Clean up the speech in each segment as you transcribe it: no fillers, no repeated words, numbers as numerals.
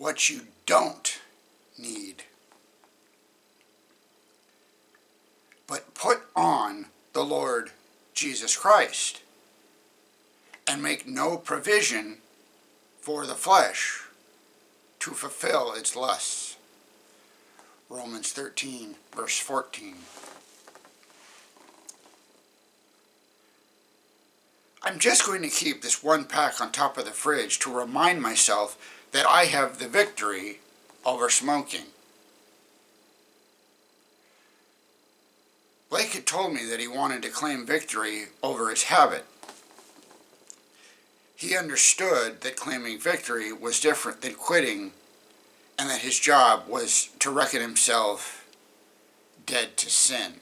what you don't need, but put on the Lord Jesus Christ and make no provision for the flesh to fulfill its lusts. Romans 13, verse 14. I'm just going to keep this one pack on top of the fridge to remind myself that I have the victory over smoking. Blake had told me that he wanted to claim victory over his habit. He understood that claiming victory was different than quitting, and that his job was to reckon himself dead to sin.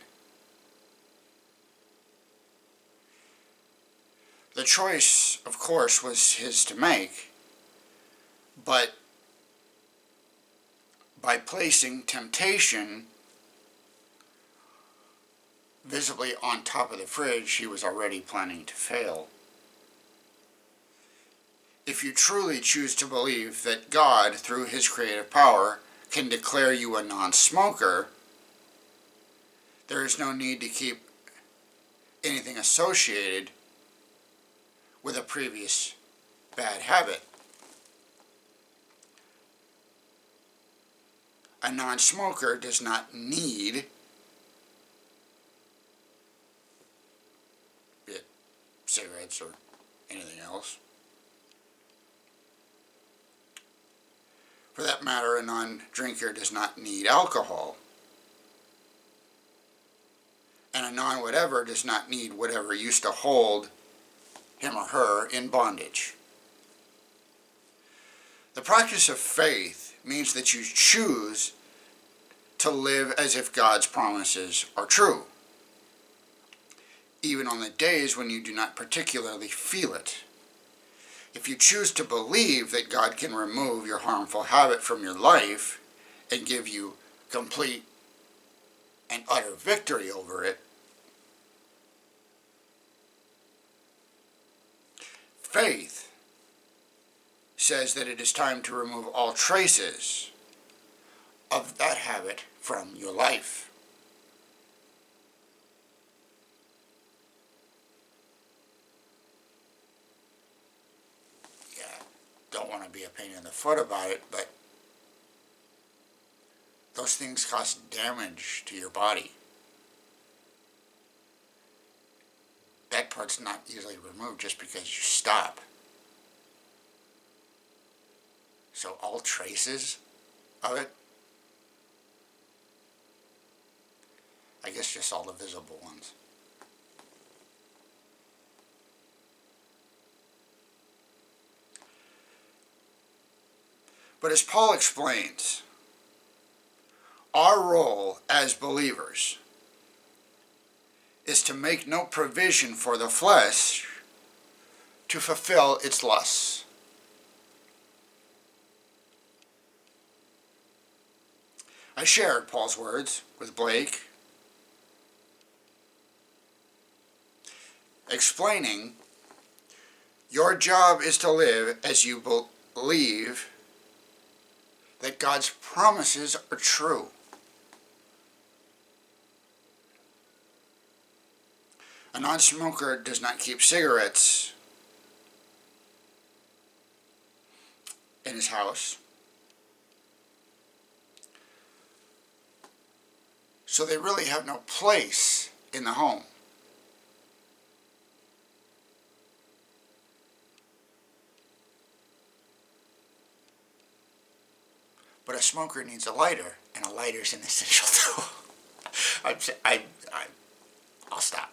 The choice, of course, was his to make, but by placing temptation visibly on top of the fridge, he was already planning to fail. If you truly choose to believe that God, through his creative power, can declare you a non-smoker, there is no need to keep anything associated with a previous bad habit. A non-smoker does not need cigarettes or anything else. For that matter, a non-drinker does not need alcohol. And a non-whatever does not need whatever used to hold him or her in bondage. The practice of faith means that you choose to live as if God's promises are true, even on the days when you do not particularly feel it. If you choose to believe that God can remove your harmful habit from your life and give you complete and utter victory over it, faith says that it is time to remove all traces of that habit from your life. Don't want to be a pain in the foot about it, but those things cause damage to your body. That part's not easily removed just because you stop. So all traces of it, I guess just all the visible ones. But as Paul explains, our role as believers is to make no provision for the flesh to fulfill its lusts. I shared Paul's words with Blake, explaining your job is to live as you believe that God's promises are true. A non-smoker does not keep cigarettes in his house, so they really have no place in the home. But a smoker needs a lighter, and a lighter's an essential tool. I'll stop.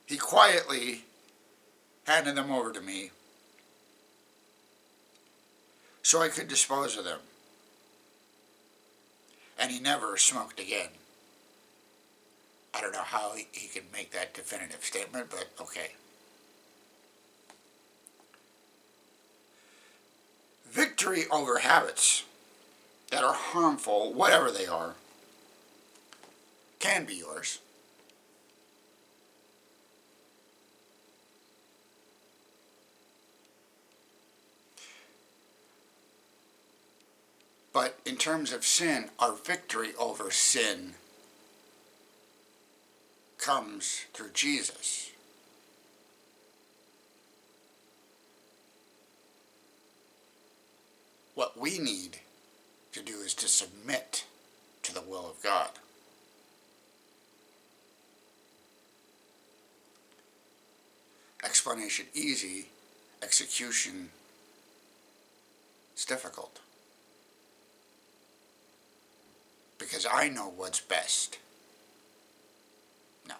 He quietly handed them over to me so I could dispose of them. And he never smoked again. I don't know how he could make that definitive statement, but okay. Victory over habits that are harmful, whatever they are, can be yours. in terms of sin, our victory over sin comes through Jesus. What we need to do is to submit to the will of God. Explanation easy, execution is difficult. Because I know what's best. No.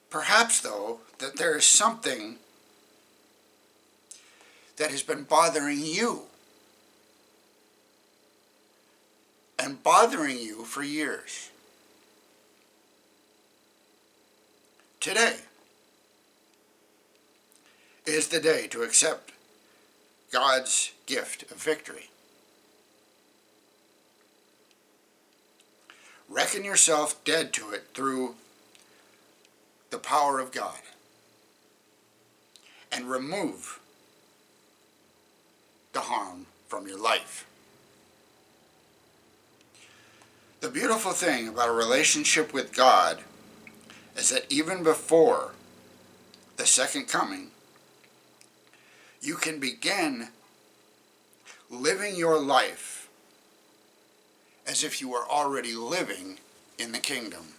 Perhaps, though, that there is something that has been bothering you. And bothering you for years. Today is the day to accept God's gift of victory. Reckon yourself dead to it through the power of God and remove the harm from your life. The beautiful thing about a relationship with God is that even before the second coming, you can begin living your life as if you were already living in the kingdom.